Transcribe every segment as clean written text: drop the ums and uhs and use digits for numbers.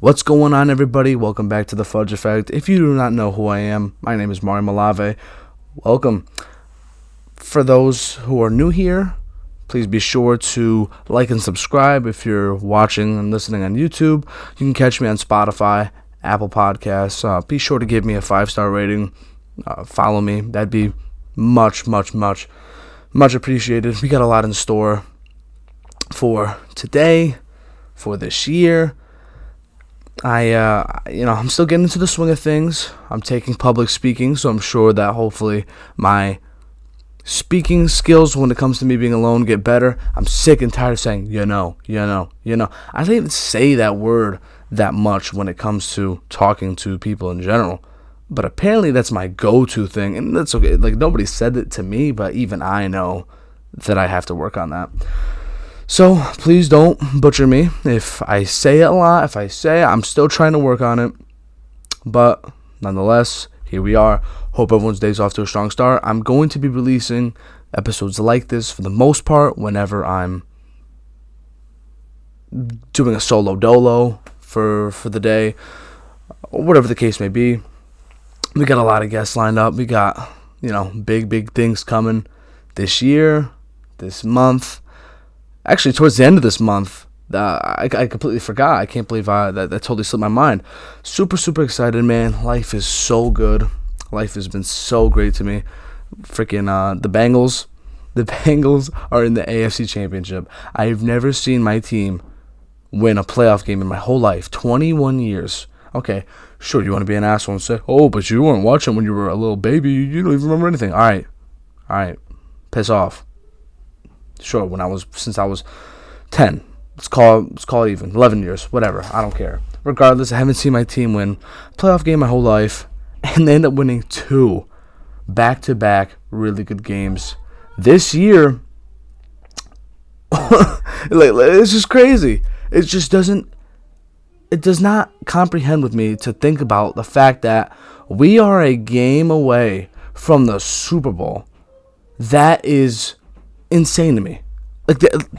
What's going on, everybody? Welcome back to the Fudge Effect. If you do not know who I am, my name is Mario Malave. Welcome. For those who are new here, please be sure to like and subscribe. If you're watching and listening on YouTube, you can catch me on Spotify, Apple Podcasts. Be sure to give me a 5-star rating. Follow me. That'd be much appreciated. We got a lot in store for today, for this year. I'm still getting into the swing of things. I'm taking public speaking, so I'm sure that hopefully my speaking skills when it comes to me being alone get better. I'm sick and tired of saying, I don't even say that word that much when it comes to talking to people in general. But apparently that's my go-to thing, and that's okay. Like, nobody said it to me, but even I know that I have to work on that. So please don't butcher me if I say it a lot. If I say it, I'm still trying to work on it. But nonetheless, here we are. Hope everyone's day's off to a strong start. I'm going to be releasing episodes like this for the most part whenever I'm doing a solo dolo for the day, or whatever the case may be. We got a lot of guests lined up. We got, big things coming this year, this month. Actually, towards the end of this month, I completely forgot. I can't believe that totally slipped my mind. Super excited, man. Life is so good. Life has been so great to me. Freaking the Bengals. The Bengals are in the AFC Championship. I've never seen my team win a playoff game in my whole life. 21 years. Okay, sure, you want to be an asshole and say, oh, but you weren't watching when you were a little baby. You don't even remember anything. All right. Piss off. Sure, since I was 10. Let's call it even 11 years, whatever. I don't care. Regardless, I haven't seen my team win a playoff game my whole life, and they end up winning 2 back-to-back really good games this year. It's just crazy. It does not comprehend with me to think about the fact that we are a game away from the Super Bowl. That is insane to me.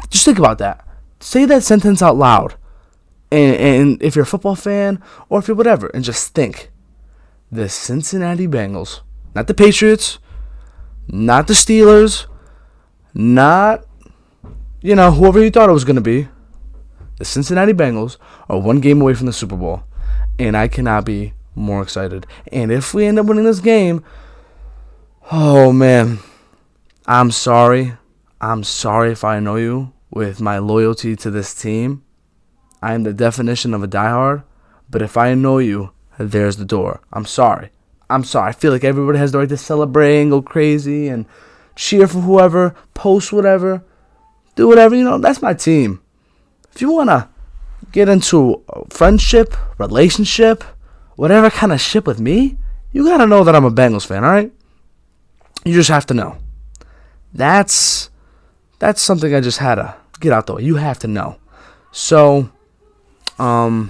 Just think about that. Say that sentence out loud, and if you're a football fan or if you're whatever, and just think: the Cincinnati Bengals, not the Patriots, not the Steelers, not whoever you thought it was going to be. The Cincinnati Bengals are 1 game away from the Super Bowl, and I cannot be more excited. And if we end up winning this game, oh man, I'm sorry. I'm sorry if I annoy you with my loyalty to this team. I am the definition of a diehard, but if I annoy you, there's the door. I'm sorry. I feel like everybody has the right to celebrate and go crazy and cheer for whoever, post whatever, do whatever. That's my team. If you want to get into a friendship, relationship, whatever kind of ship with me, you got to know that I'm a Bengals fan, all right? You just have to know. That's something I just had to get out the way. You have to know. So, yeah,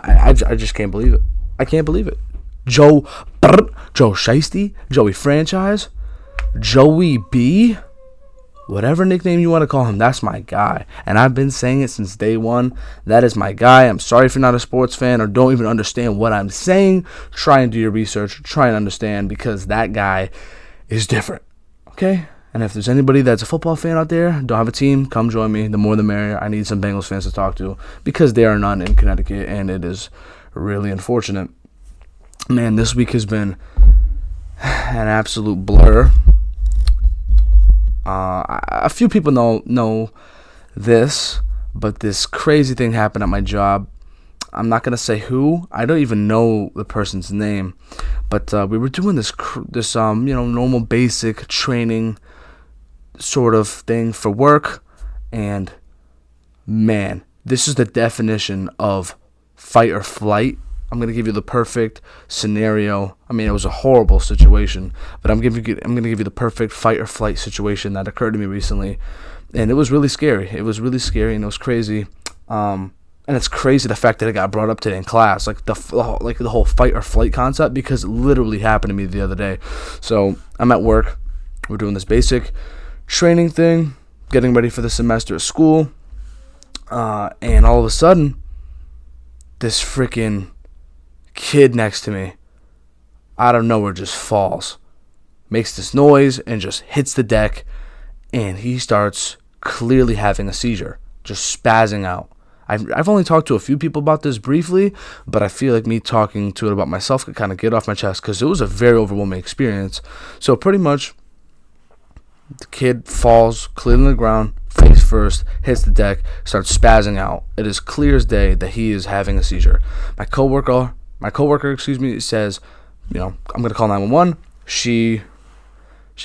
I just can't believe it. I can't believe it. Joe Shiesty, Joey Franchise, Joey B, whatever nickname you want to call him, that's my guy. And I've been saying it since day one. That is my guy. I'm sorry if you're not a sports fan or don't even understand what I'm saying. Try and do your research. Try and understand, because that guy is different. Okay? And if there's anybody that's a football fan out there, don't have a team, come join me. The more the merrier. I need some Bengals fans to talk to, because there are none in Connecticut, and it is really unfortunate. Man, this week has been an absolute blur. A few people know this, but this crazy thing happened at my job. I'm not gonna say who. I don't even know the person's name, but we were doing this normal basic training sort of thing for work, and man, this is the definition of fight or flight. I'm gonna give you the perfect scenario. I mean, it was a horrible situation, but I'm gonna give you the perfect fight or flight situation that occurred to me recently, and it was really scary. And it was crazy. And it's crazy the fact that it got brought up today in class, like the whole fight or flight concept, because it literally happened to me the other day. So I'm at work. We're doing this basic training thing, getting ready for the semester at school. And all of a sudden, this freaking kid next to me, out of nowhere, just falls, makes this noise, and just hits the deck, and he starts clearly having a seizure, just spazzing out. I've only talked to a few people about this briefly, but I feel like me talking to it about myself could kind of get off my chest because it was a very overwhelming experience. So pretty much, the kid falls clearly on the ground, face first, hits the deck, starts spazzing out. It is clear as day that he is having a seizure. My coworker, says, I'm gonna call 911. She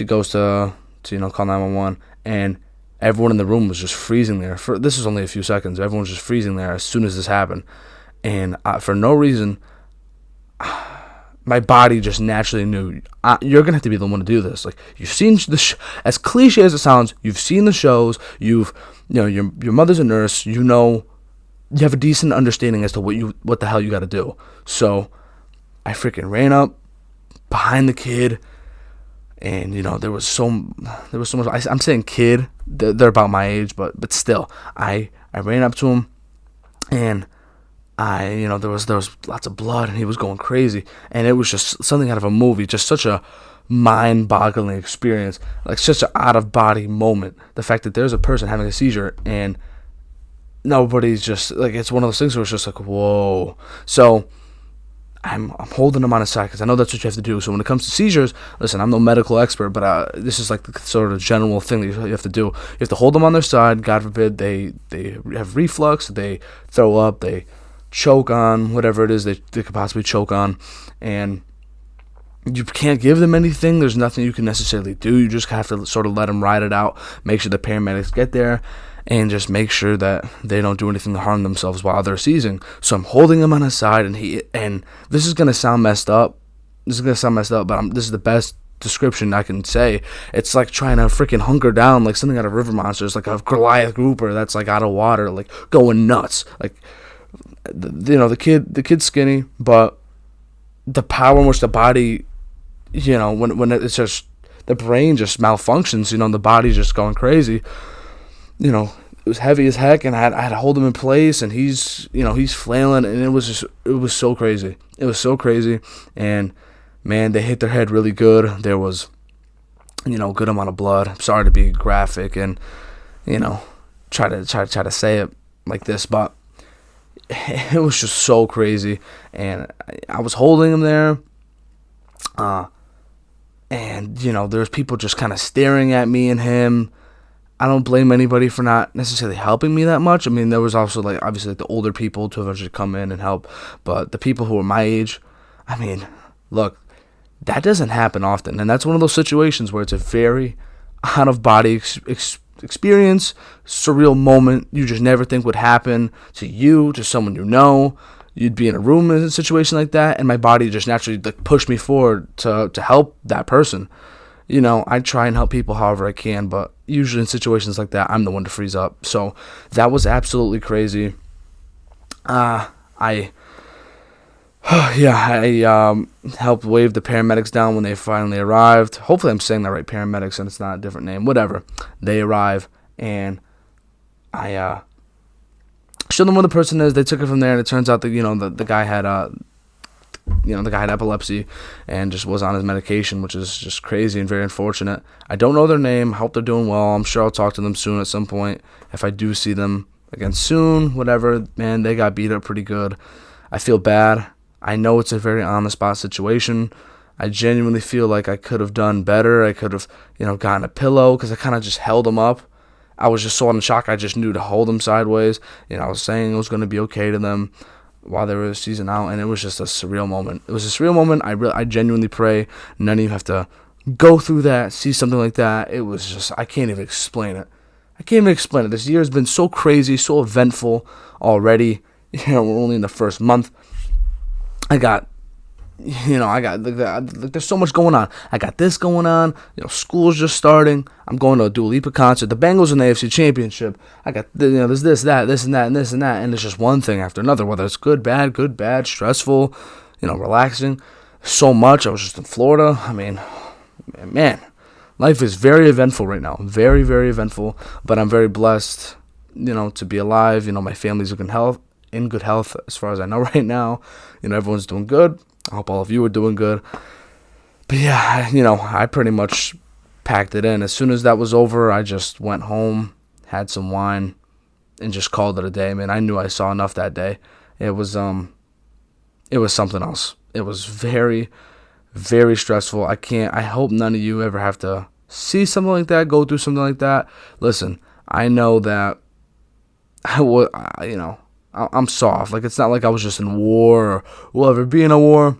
goes to call 911, and everyone in the room was just freezing there. This was only a few seconds. Everyone was just freezing there as soon as this happened. And for no reason, my body just naturally knew, you're going to have to be the one to do this. Like, you've seen as cliche as it sounds, you've seen the shows, your mother's a nurse, you have a decent understanding as to what the hell you got to do. So I freaking ran up behind the kid. And there was so much. I'm saying kid. They're about my age, but still, I ran up to him, and there was lots of blood, and he was going crazy, and it was just something out of a movie. Just such a mind-boggling experience, like such an out-of-body moment. The fact that there's a person having a seizure, and nobody's just like, it's one of those things where it's just like, whoa. So I'm holding him on his side because I know that's what you have to do. So when it comes to seizures, listen, I'm no medical expert, but this is like the sort of general thing that you have to do. You have to hold them on their side. God forbid they have reflux, they throw up, they choke on whatever it is they could possibly choke on, and you can't give them anything. There's nothing you can necessarily do. You just have to sort of let them ride it out, make sure the paramedics get there, and just make sure that they don't do anything to harm themselves while they're seizing. So I'm holding him on his side, and this is going to sound messed up. But this is the best description I can say. It's like trying to freaking hunker down like something out of River Monsters, like a Goliath grouper that's like out of water, like going nuts. Like, the kid's skinny, but the power in which the body, when it's just, the brain just malfunctions, the body's just going crazy. It was heavy as heck, and I had to hold him in place, and he's flailing, and it was so crazy. It was so crazy, and man, they hit their head really good. There was, good amount of blood. I'm sorry to be graphic and, try to say it like this, but it was just so crazy, and I was holding him there, and there's people just kind of staring at me and him. I don't blame anybody for not necessarily helping me that much. I mean, there was also, like, obviously, like, the older people to eventually come in and help. But the people who were my age, I mean, look, that doesn't happen often. And that's one of those situations where it's a very out-of-body experience, surreal moment you just never think would happen to you, to someone you know. You'd be in a room in a situation like that, and my body just naturally, like, pushed me forward to help that person. I try and help people however I can, but usually in situations like that, I'm the one to freeze up. So that was absolutely crazy. I helped wave the paramedics down when they finally arrived. Hopefully I'm saying that right, paramedics, and it's not a different name. Whatever. They arrive, and I showed them where the person is. They took it from there, and it turns out that the guy had the guy had epilepsy and just was on his medication, which is just crazy and very unfortunate. I don't know their name. Hope they're doing well. I'm sure I'll talk to them soon at some point. If I do see them again soon, whatever, man, they got beat up pretty good. I feel bad. I know it's a very on-the-spot situation. I genuinely feel like I could have done better. I could have, gotten a pillow because I kind of just held them up. I was just so in shock. I just knew to hold them sideways. I was saying it was going to be okay to them while they were season out, and it was just a surreal moment. It was a surreal moment. I genuinely pray none of you have to go through that, see something like that. It was just, I can't even explain it. This year has been so crazy, so eventful already. We're only in the first month. There's so much going on. I got this going on. School's just starting. I'm going to a Dua Lipa concert. The Bengals in the AFC Championship. I got, there's this, that, this, and that, and this, and that. And it's just one thing after another, whether it's good, bad, stressful, relaxing. So much. I was just in Florida. I mean, man, life is very eventful right now. Very, very eventful. But I'm very blessed, to be alive. My family's in good health as far as I know right now. Everyone's doing good. I hope all of you are doing good. But yeah, I pretty much packed it in. As soon as that was over, I just went home, had some wine, and just called it a day, man. I knew I saw enough that day. It was something else. It was very, very stressful. I hope none of you ever have to see something like that, go through something like that. Listen, I know that I'm soft. Like, it's not like I was just in war or will ever be in a war.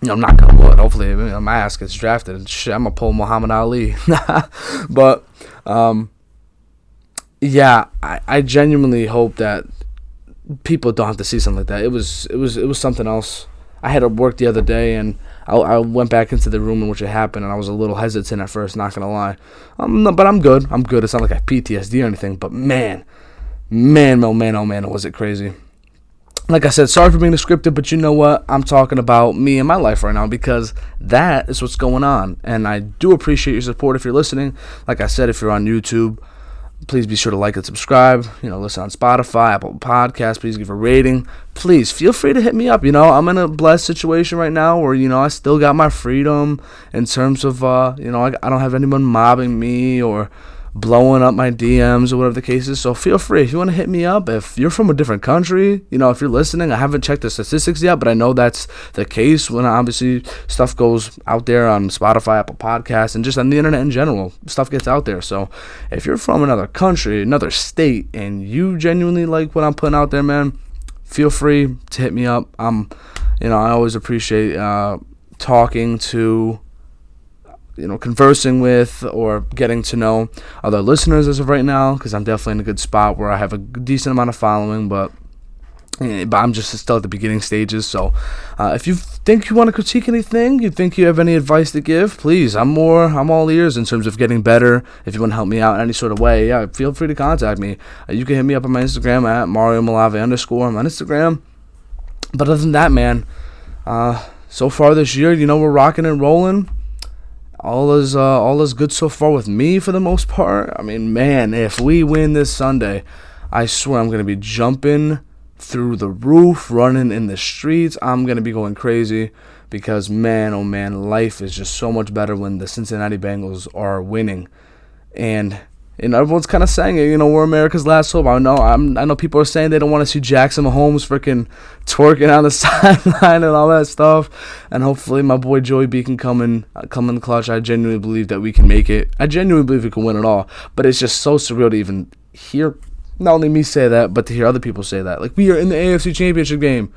I'm not gonna wood. Hopefully, my ass gets drafted and shit. I'm gonna pull Muhammad Ali. But yeah, I genuinely hope that people don't have to see something like that. It was something else. I had to work the other day, and I went back into the room in which it happened, and I was a little hesitant at first, not gonna lie. But I'm good. It's not like I have PTSD or anything. But man, oh man, was it crazy. Like I said, sorry for being descriptive, but you know what? I'm talking about me and my life right now because that is what's going on. And I do appreciate your support if you're listening. Like I said, if you're on YouTube, please be sure to like and subscribe. Listen on Spotify, Apple Podcasts. Please give a rating. Please feel free to hit me up. I'm in a blessed situation right now where, I still got my freedom in terms of, I don't have anyone mobbing me or blowing up my DMs or whatever the case is. So feel free if you want to hit me up. If you're from a different country, if you're listening, I haven't checked the statistics yet, but I know that's the case when obviously stuff goes out there on Spotify, Apple Podcasts, and just on the internet in general. Stuff gets out there. So if you're from another country, another state, and you genuinely like what I'm putting out there, man, feel free to hit me up. I always appreciate talking to, conversing with or getting to know other listeners as of right now, because I'm definitely in a good spot where I have a decent amount of following, but I'm just still at the beginning stages. So if you think you want to critique anything, you think you have any advice to give, please, I'm all ears in terms of getting better. If you want to help me out in any sort of way, yeah, feel free to contact me. You can hit me up on my Instagram at MarioMalave_ on Instagram. But other than that, man, so far this year, we're rocking and rolling. All is good so far with me for the most part. I mean, man, if we win this Sunday, I swear I'm going to be jumping through the roof, running in the streets. I'm going to be going crazy because, man, oh man, life is just so much better when the Cincinnati Bengals are winning. And everyone's kind of saying it, we're America's last hope. I know people are saying they don't want to see Jackson Mahomes freaking twerking on the sideline and all that stuff. And hopefully my boy Joey B can come in clutch. I genuinely believe that we can make it. I genuinely believe we can win it all. But it's just so surreal to even hear not only me say that, but to hear other people say that. Like, we are in the AFC Championship game.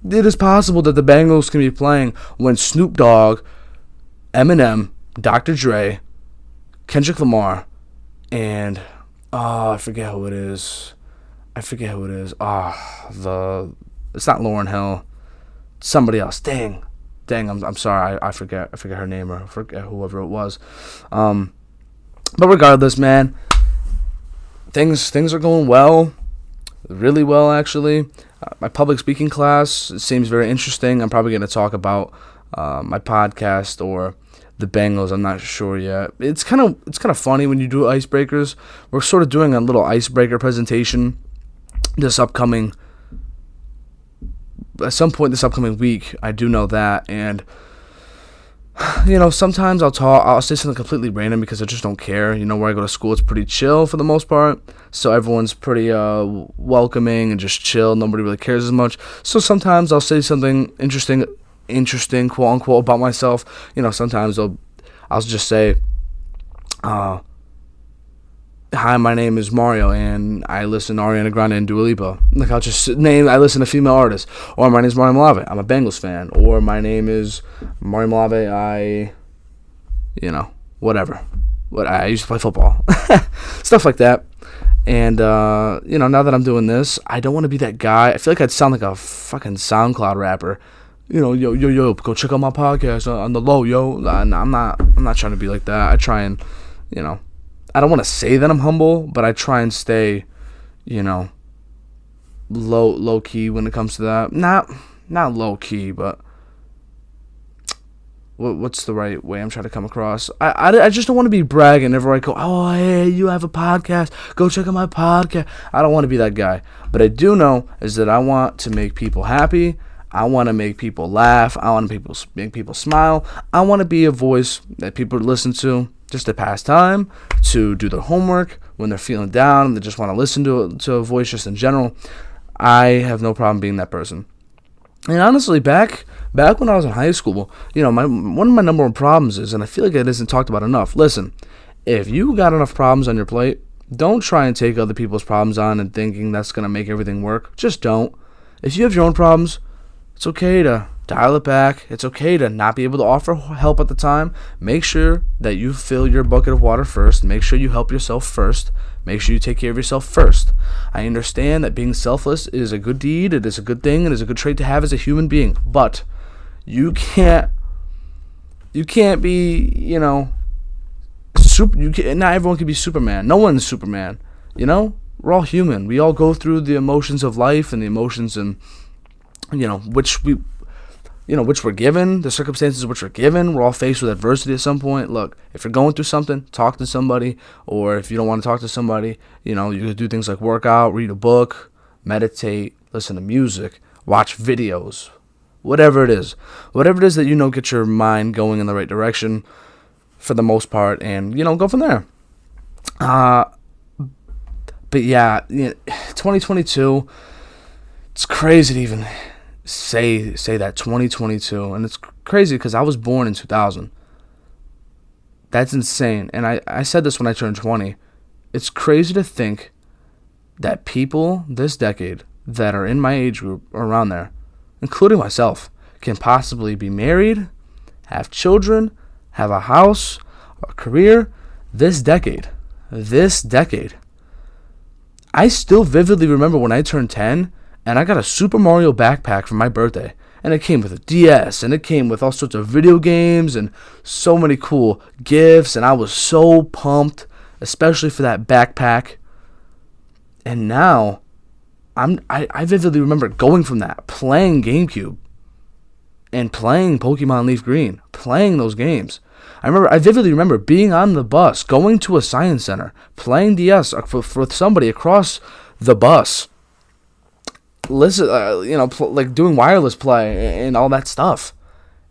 It is possible that the Bengals can be playing when Snoop Dogg, Eminem, Dr. Dre, Kendrick Lamar, and I forget who it is. It's not Lauryn Hill. Somebody else. Dang. I'm sorry. I forget her name, or I forget whoever it was. But regardless, man, things are going well, really well actually. My public speaking class seems very interesting. I'm probably going to talk about my podcast or the Bengals. I'm not sure yet. It's kind of funny when you do icebreakers. We're sort of doing a little icebreaker presentation at some point this upcoming week. I do know that, and sometimes I'll say something completely random because I just don't care. Where I go to school, it's pretty chill for the most part, so everyone's pretty welcoming and just chill. Nobody really cares as much. So sometimes I'll say something interesting, quote unquote, about myself. Sometimes I'll just say, hi, my name is Mario, and I listen to Ariana Grande and Dua Lipa. Like, I listen to female artists. Or my name is Mario Malave, I'm a Bengals fan. Or my name is Mario Malave, whatever. I used to play football. Stuff like that. And, now that I'm doing this, I don't want to be that guy. I feel like I'd sound like a fucking SoundCloud rapper. Yo, go check out my podcast on the low, yo. I'm not trying to be like that. I try and, I don't want to say that I'm humble, but I try and stay, low key when it comes to that. Not low key, but what's the right way I'm trying to come across? I just don't want to be bragging whenever I go, oh, hey, you have a podcast, go check out my podcast. I don't want to be that guy. But I do know is that I want to make people happy. I want to make people laugh. I want to make people smile. I want to be a voice that people listen to just to pass time, to do their homework, when they're feeling down and they just want to listen to a voice just in general. I have no problem being that person. And honestly, back when I was in high school, one of my number one problems is, and I feel like it isn't talked about enough, listen, if you got enough problems on your plate, don't try and take other people's problems on and thinking that's going to make everything work. Just don't. If you have your own problems, it's okay to dial it back. It's okay to not be able to offer help at the time. Make sure that you fill your bucket of water first. Make sure you help yourself first. Make sure you take care of yourself first. I understand that being selfless is a good deed. It is a good thing. It is a good trait to have as a human being. But you can't be, not everyone can be Superman. No one's Superman. We're all human. We all go through the emotions of life and the emotions and which we're given, the circumstances which we're given. We're all faced with adversity at some point. Look, if you're going through something, talk to somebody. Or if you don't want to talk to somebody, you can do things like work out, read a book, meditate, listen to music, watch videos, whatever it is that get your mind going in the right direction for the most part, and go from there. But yeah, 2022, it's crazy to even say that 2022, and it's crazy because I was born in 2000. That's insane. And I said this when I turned 20. It's crazy to think that people this decade that are in my age group or around there, including myself, can possibly be married, have children, have a house, a career this decade. I still vividly remember when I turned 10 and I got a Super Mario backpack for my birthday. And it came with a DS, and it came with all sorts of video games and so many cool gifts. And I was so pumped, especially for that backpack. And now, I vividly remember going from that, playing GameCube, and playing Pokemon Leaf Green, playing those games. I vividly remember being on the bus, going to a science center, playing DS for somebody across the bus. Listen, like doing wireless play and all that stuff.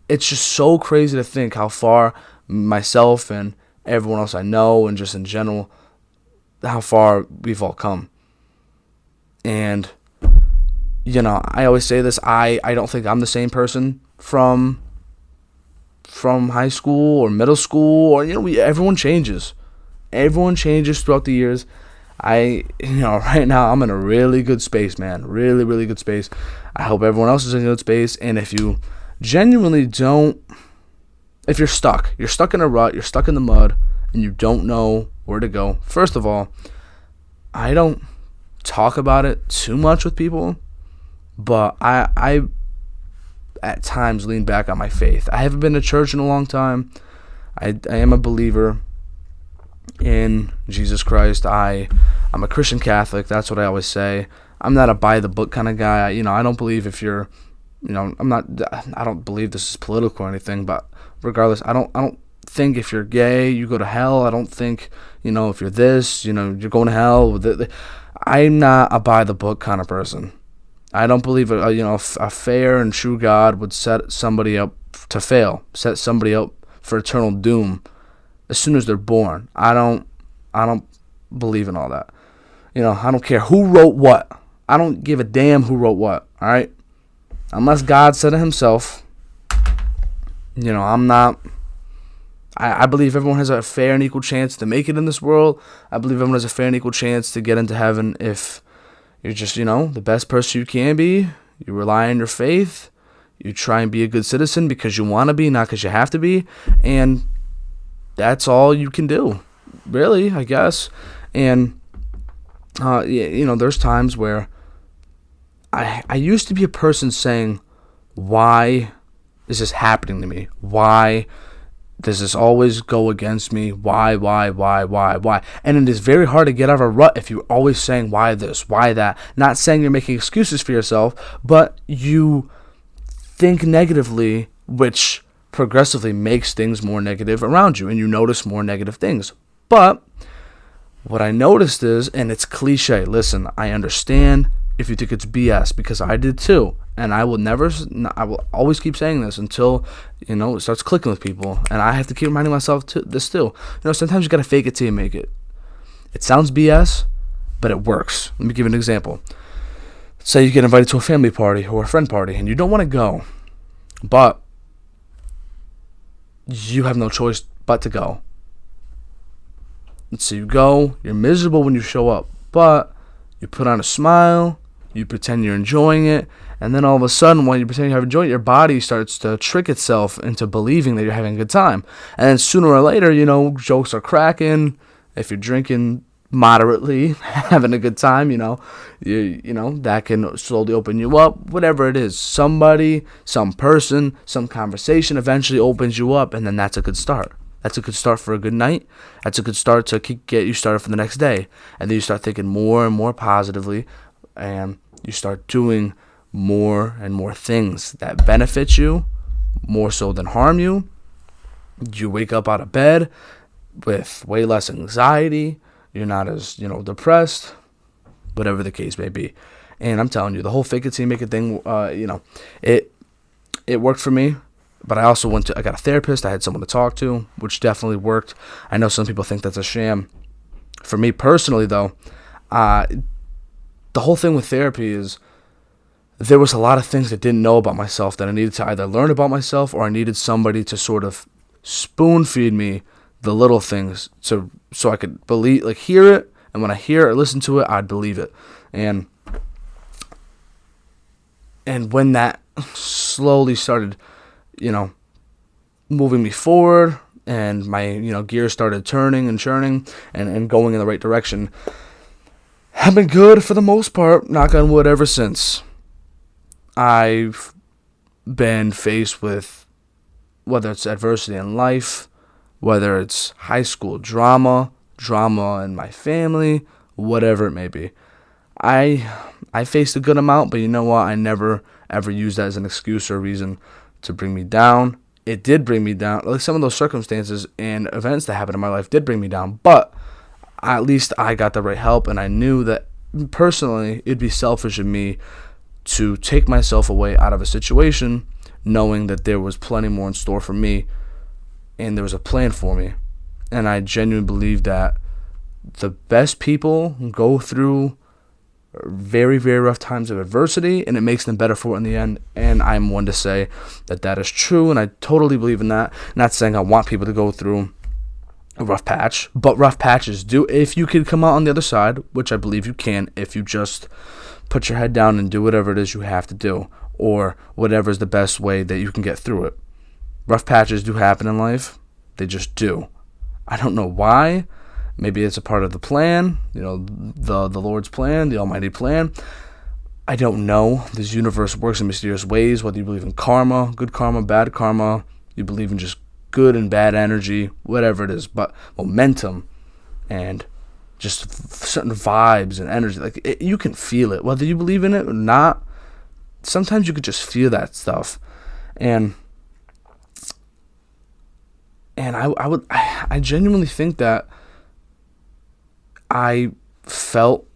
It's just so crazy to think how far myself and everyone else I know, and just in general, how far we've all come. And I always say this. I don't think I'm the same person from high school or middle school, or everyone changes. Everyone changes throughout the years. Right now I'm in a really good space, man. Really, really good space. I hope everyone else is in a good space. And if you genuinely if you're stuck in a rut, you're stuck in the mud, and you don't know where to go, first of all, I don't talk about it too much with people, but I at times lean back on my faith. I haven't been to church in a long time. I am a believer in Jesus Christ. I'm a Christian Catholic. That's what I always say. I'm not a by the book kind of guy. I don't believe if you're, I don't believe this is political or anything, but regardless, I don't think if you're gay, you go to hell. I don't think, if you're this, you're going to hell. I'm not a by the book kind of person. I don't believe a fair and true God would set somebody up to fail, set somebody up for eternal doom as soon as they're born. I don't believe in all that. I don't care who wrote what. I don't give a damn who wrote what. All right, unless God said it himself. I'm not. I believe everyone has a fair and equal chance to make it in this world. I believe everyone has a fair and equal chance to get into heaven if you're just, the best person you can be. You rely on your faith. You try and be a good citizen because you want to be, not because you have to be. And that's all you can do, really, I guess. And, there's times where I used to be a person saying, why is this happening to me? Why does this always go against me? Why? And it is very hard to get out of a rut if you're always saying, why this, why that? Not saying you're making excuses for yourself, but you think negatively, which progressively makes things more negative around you, and you notice more negative things. But what I noticed is, and it's cliche, listen, I understand if you think it's BS, because I did too, and I will always keep saying this until, it starts clicking with people, and I have to keep reminding myself this too. Sometimes you gotta fake it till you make it. It sounds BS, but it works. Let me give you an example. Say you get invited to a family party or a friend party, and you don't want to go, but you have no choice but to go. So you go, you're miserable when you show up, but you put on a smile, you pretend you're enjoying it, and then all of a sudden, when you pretend you're enjoying it, your body starts to trick itself into believing that you're having a good time. And then sooner or later, jokes are cracking. If you're drinking moderately, having a good time, that can slowly open you up. Whatever it is, somebody, some person, some conversation eventually opens you up, and then that's a good start. That's a good start for a good night. That's a good start to get you started for the next day. And then you start thinking more and more positively, and you start doing more and more things that benefit you more so than harm you. You wake up out of bed with way less anxiety. You're not as, depressed, whatever the case may be. And I'm telling you, the whole fake it till you make it thing, it worked for me. But I also I got a therapist. I had someone to talk to, which definitely worked. I know some people think that's a sham. For me personally, though, the whole thing with therapy is there was a lot of things I didn't know about myself that I needed to either learn about myself, or I needed somebody to sort of spoon feed me the little things so I could believe, hear it. And when I hear it or listen to it, I'd believe it. And when that slowly started, moving me forward, and my, gears started turning and churning and going in the right direction, have been good for the most part, knock on wood, ever since. I've been faced with, whether it's adversity in life, whether it's high school drama in my family, whatever it may be. I faced a good amount, but you know what? I never ever used that as an excuse or a reason to bring me down. It did bring me down. Some of those circumstances and events that happened in my life did bring me down, but at least I got the right help, and I knew that personally it'd be selfish of me to take myself away out of a situation knowing that there was plenty more in store for me and there was a plan for me. And I genuinely believe that the best people go through very, very rough times of adversity, and it makes them better for it in the end. And I'm one to say that is true, and I totally believe in that. Not saying I want people to go through a rough patch, but rough patches do, if you can come out on the other side, which I believe you can, if you just put your head down and do whatever it is you have to do, or whatever is the best way that you can get through it. Rough patches do happen in life. They just do. I don't know why. Maybe it's a part of the plan, the Lord's plan, the Almighty plan. I don't know. This universe works in mysterious ways, whether you believe in karma, good karma, bad karma, you believe in just good and bad energy, whatever it is, but momentum and just certain vibes and energy, you can feel it, whether you believe in it or not. Sometimes you could just feel that stuff, and I genuinely think that I felt,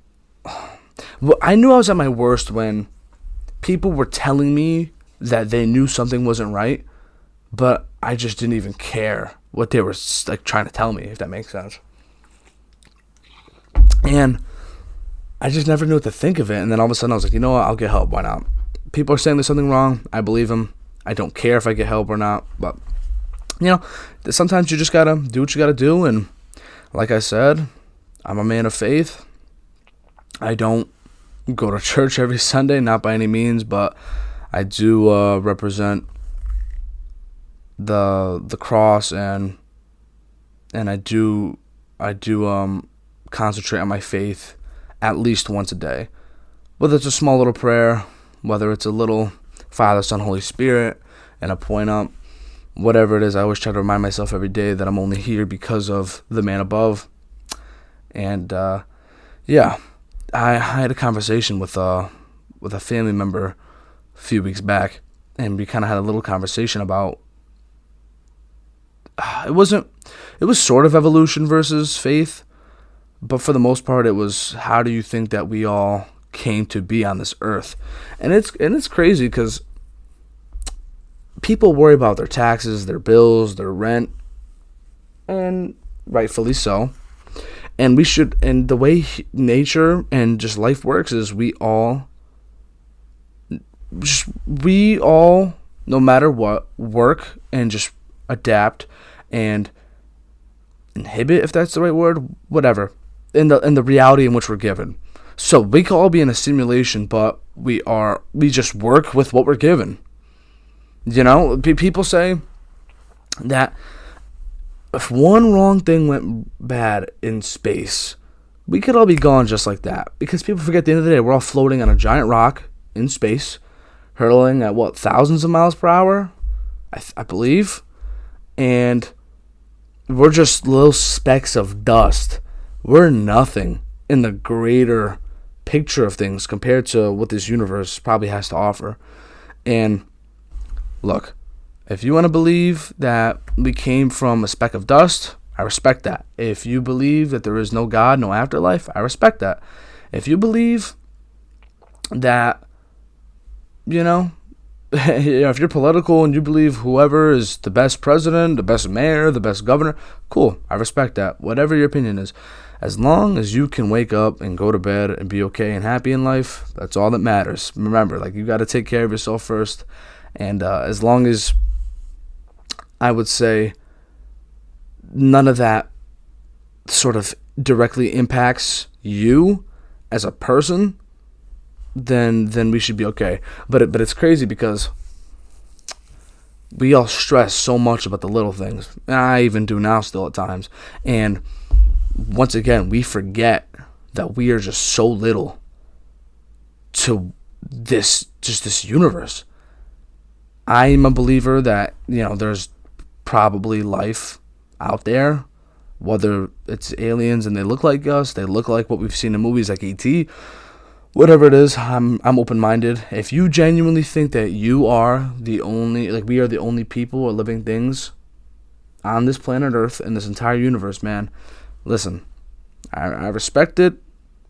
well, I knew I was at my worst when people were telling me that they knew something wasn't right, but I just didn't even care what they were trying to tell me, if that makes sense. And I just never knew what to think of it. And then all of a sudden I was like, you know what, I'll get help. Why not? People are saying there's something wrong. I believe them. I don't care if I get help or not. But, sometimes you just got to do what you got to do. And like I said, I'm a man of faith. I don't go to church every Sunday, not by any means, but I do represent the cross, and I do concentrate on my faith at least once a day. Whether it's a small little prayer, whether it's a little Father, Son, Holy Spirit, and a point up, whatever it is, I always try to remind myself every day that I'm only here because of the man above. And I had a conversation with a family member a few weeks back, and we kind of had a little conversation about it wasn't. It was sort of evolution versus faith, but for the most part, it was how do you think that we all came to be on this earth, and it's crazy because people worry about their taxes, their bills, their rent, and rightfully so. And we should, and the way nature and just life works is we all, no matter what, work and just adapt and inhibit, if that's the right word, whatever, in the reality in which we're given. So we could all be in a simulation, but we just work with what we're given. People say that if one wrong thing went bad in space, we could all be gone just like that. Because people forget at the end of the day, we're all floating on a giant rock in space, hurtling at thousands of miles per hour, I believe. And we're just little specks of dust. We're nothing in the greater picture of things compared to what this universe probably has to offer. And look, if you want to believe that we came from a speck of dust, I respect that. If you believe that there is no God, no afterlife, I respect that. If you believe that, if you're political and you believe whoever is the best president, the best mayor, the best governor, cool, I respect that. Whatever your opinion is. As long as you can wake up and go to bed and be okay and happy in life, that's all that matters. Remember, you got to take care of yourself first. And as long as, I would say, none of that sort of directly impacts you as a person, then we should be okay. But it's crazy because we all stress so much about the little things. And I even do now still at times. And once again, we forget that we are just so little to this universe. I'm a believer that, there's probably life out there, whether it's aliens and they look like us, they look like what we've seen in movies like E.T., whatever it is. I'm open-minded. If you genuinely think that you are we are the only people or living things on this planet Earth in this entire universe, man, listen, I respect it,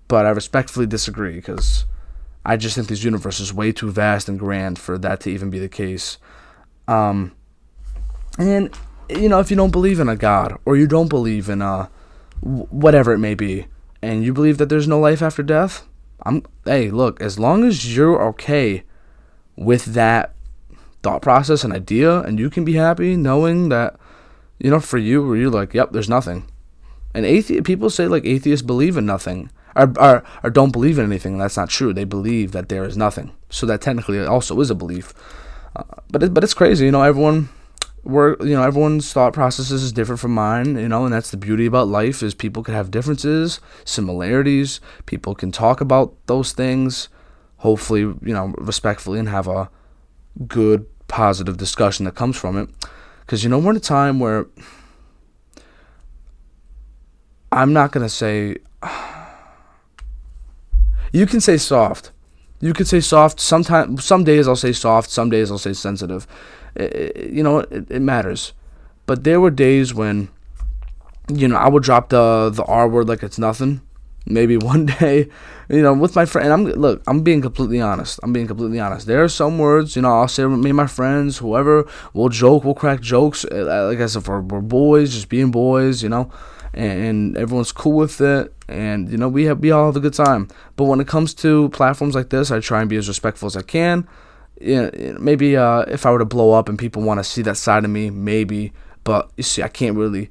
but I respectfully disagree because I just think this universe is way too vast and grand for that to even be the case. And, if you don't believe in a God or you don't believe in whatever it may be, and you believe that there's no life after death, hey, look, as long as you're okay with that thought process and idea, and you can be happy knowing that, for you, where you're like, yep, there's nothing. And people say atheists believe in nothing. Or don't believe in anything. That's not true. They believe that there is nothing. So that technically also is a belief. But it's crazy. Everyone's thought processes is different from mine. And that's the beauty about life is people can have differences, similarities. People can talk about those things, hopefully, respectfully, and have a good, positive discussion that comes from it. Because we're in a time where I'm not gonna say. You can say soft. You could say soft. Some days I'll say soft. Some days I'll say sensitive. It matters. But there were days when, I would drop the R word like it's nothing. Maybe one day, with my friend. And I'm being completely honest. There are some words, I'll say with me and my friends, whoever, we'll joke, we'll crack jokes. Like I said, we're boys, just being boys, and everyone's cool with it, and we all have a good time. But when it comes to platforms like this, I try and be as respectful as I can. Maybe if I were to blow up and people want to see that side of me, maybe. But you see, I can't really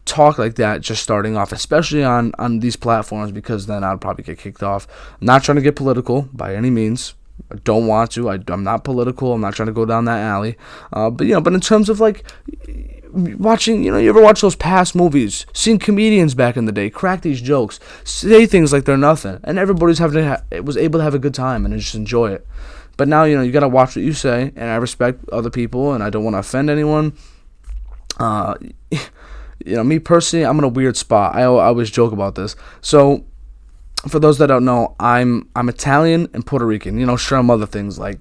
talk like that just starting off, especially on these platforms, because then I'd probably get kicked off. I'm not trying to get political by any means. I don't want to. I'm not political. I'm not trying to go down that alley. But in terms of watching, you ever watch those past movies, seeing comedians back in the day crack these jokes, say things like they're nothing, and everybody's was able to have a good time and just enjoy it. But now, you gotta watch what you say, and I respect other people, and I don't want to offend anyone. Me personally, I'm in a weird spot. I always joke about this. So, for those that don't know, I'm Italian and Puerto Rican. Sure, I'm other things like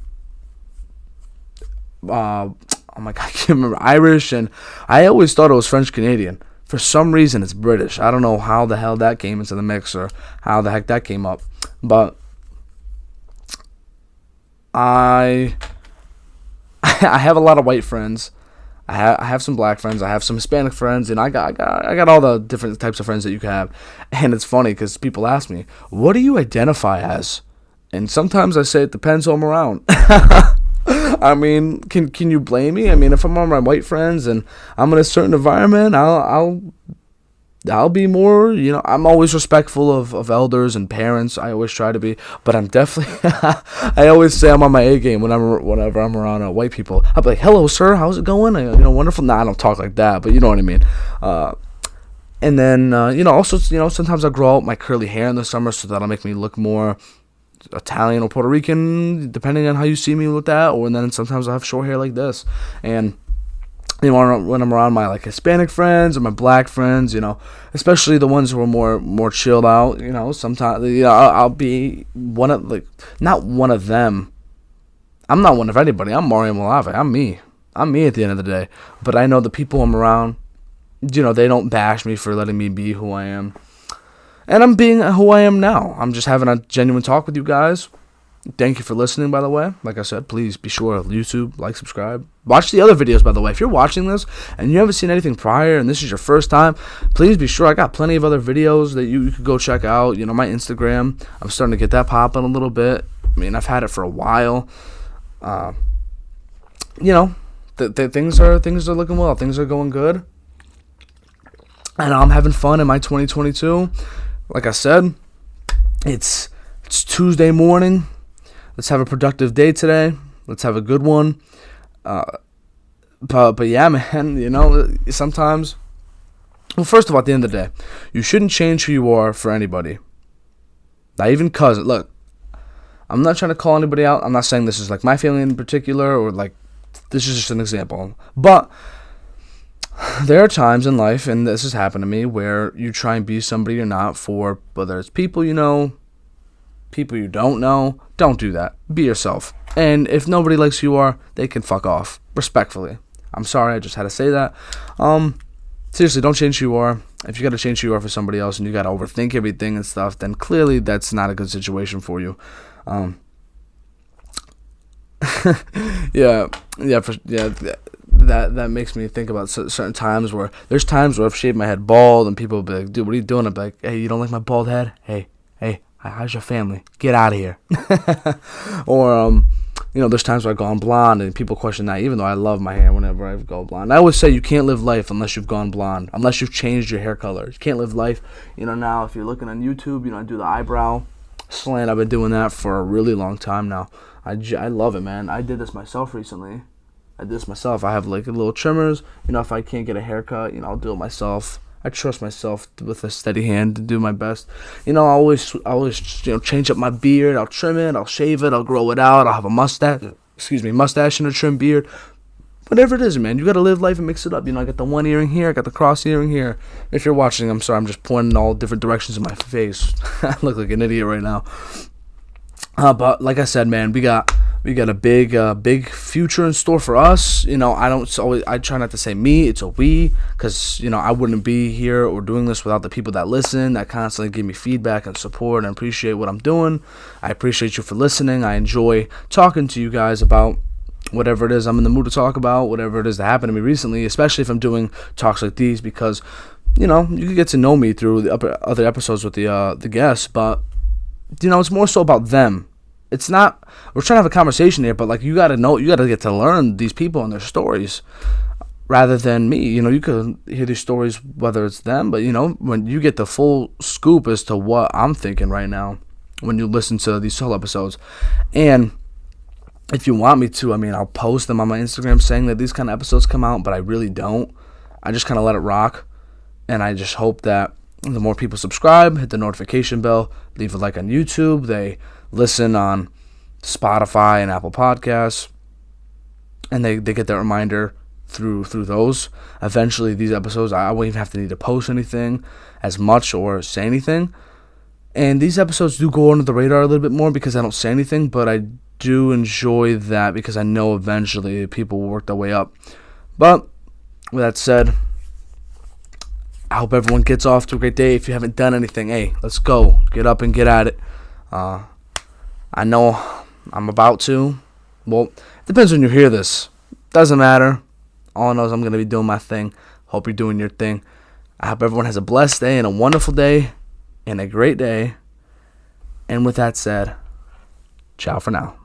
oh my God, I can't remember, Irish, and I always thought it was French Canadian. For some reason, it's British. I don't know how the hell that came into the mix or how the heck that came up. But I have a lot of white friends. I have some black friends. I have some Hispanic friends, and I got all the different types of friends that you can have. And it's funny because people ask me, "What do you identify as?" And sometimes I say it depends who I'm around. I mean, can you blame me? I mean, if I'm around my white friends and I'm in a certain environment, I'll be more, I'm always respectful of elders and parents. I always try to be, but I'm definitely, I always say I'm on my A game whenever I'm around white people. I'll be like, hello, sir, how's it going? Wonderful. Nah, I don't talk like that, but you know what I mean. And then, also, sometimes I grow out my curly hair in the summer, so that'll make me look more Italian or Puerto Rican, depending on how you see me with that. Or then sometimes I have short hair like this. And when I'm around my Hispanic friends or my black friends, especially the ones who are more chilled out, sometimes I'll be not one of them. I'm not one of anybody. I'm Mario Malave. I'm me at the end of the day. But I know the people I'm around, they don't bash me for letting me be who I am. And I'm being who I am now. I'm just having a genuine talk with you guys. Thank you for listening, by the way. Like I said, please be sure to YouTube, subscribe. Watch the other videos, by the way. If you're watching this and you haven't seen anything prior and this is your first time, please be sure. I got plenty of other videos that you could go check out. My Instagram, I'm starting to get that popping a little bit. I mean, I've had it for a while. Things are looking well. Things are going good. And I'm having fun in my 2022. Like I said, it's Tuesday morning. Let's have a productive day today. Let's have a good one. But yeah, man, sometimes, well, first of all, at the end of the day, you shouldn't change who you are for anybody. Not even cousin. Look, I'm not trying to call anybody out. I'm not saying this is my family in particular or this is just an example. But there are times in life, and this has happened to me, where you try and be somebody you're not for, whether it's people you know, people you don't know. Don't do that. Be yourself. And if nobody likes who you are, they can fuck off. Respectfully. I'm sorry, I just had to say that. Seriously, don't change who you are. If you got to change who you are for somebody else and you got to overthink everything and stuff, then clearly that's not a good situation for you. That makes me think about certain times where there's times where I've shaved my head bald and people will be like, dude, what are you doing? I'm like, hey, you don't like my bald head? Hey, how's your family? Get out of here. Or, there's times where I've gone blonde and people question that, even though I love my hair whenever I go blonde. I always say you can't live life unless you've gone blonde, unless you've changed your hair color. You can't live life. Now if you're looking on YouTube, I do the eyebrow slant. I've been doing that for a really long time now. I love it, man. I did this myself recently. I have little trimmers. If I can't get a haircut, I'll do it myself. I trust myself with a steady hand to do my best. I always change up my beard. I'll trim it. I'll shave it. I'll grow it out. I'll have a mustache and a trim beard. Whatever it is, man. You got to live life and mix it up. I got the one earring here. I got the cross earring here. If you're watching, I'm sorry. I'm just pointing all different directions in my face. I look like an idiot right now. But like I said, man, we got a big future in store for us. I try not to say me, it's a we, because I wouldn't be here or doing this without the people that listen, that constantly give me feedback and support and appreciate what I'm doing. I appreciate you for listening. I enjoy talking to you guys about whatever it is I'm in the mood to talk about, whatever it is that happened to me recently, especially if I'm doing talks like these, because you can get to know me through the other episodes with the guests, but it's more so about them. It's not, we're trying to have a conversation here, but you got to get to learn these people and their stories rather than me. You could hear these stories, whether it's them, but when you get the full scoop as to what I'm thinking right now, when you listen to these solo episodes. And if you want me to, I'll post them on my Instagram saying that these kind of episodes come out, but I really don't. I just kind of let it rock. And I just hope that the more people subscribe, hit the notification bell, leave a like on YouTube, they listen on Spotify and Apple Podcasts, and they get that reminder through those. Eventually, these episodes, I won't even have to need to post anything as much or say anything. And these episodes do go under the radar a little bit more because I don't say anything, but I do enjoy that because I know eventually people will work their way up. But with that said, I hope everyone gets off to a great day. If you haven't done anything, hey, let's go. Get up and get at it. I know I'm about to. Well, it depends when you hear this. Doesn't matter. All I know is I'm going to be doing my thing. Hope you're doing your thing. I hope everyone has a blessed day and a wonderful day and a great day. And with that said, ciao for now.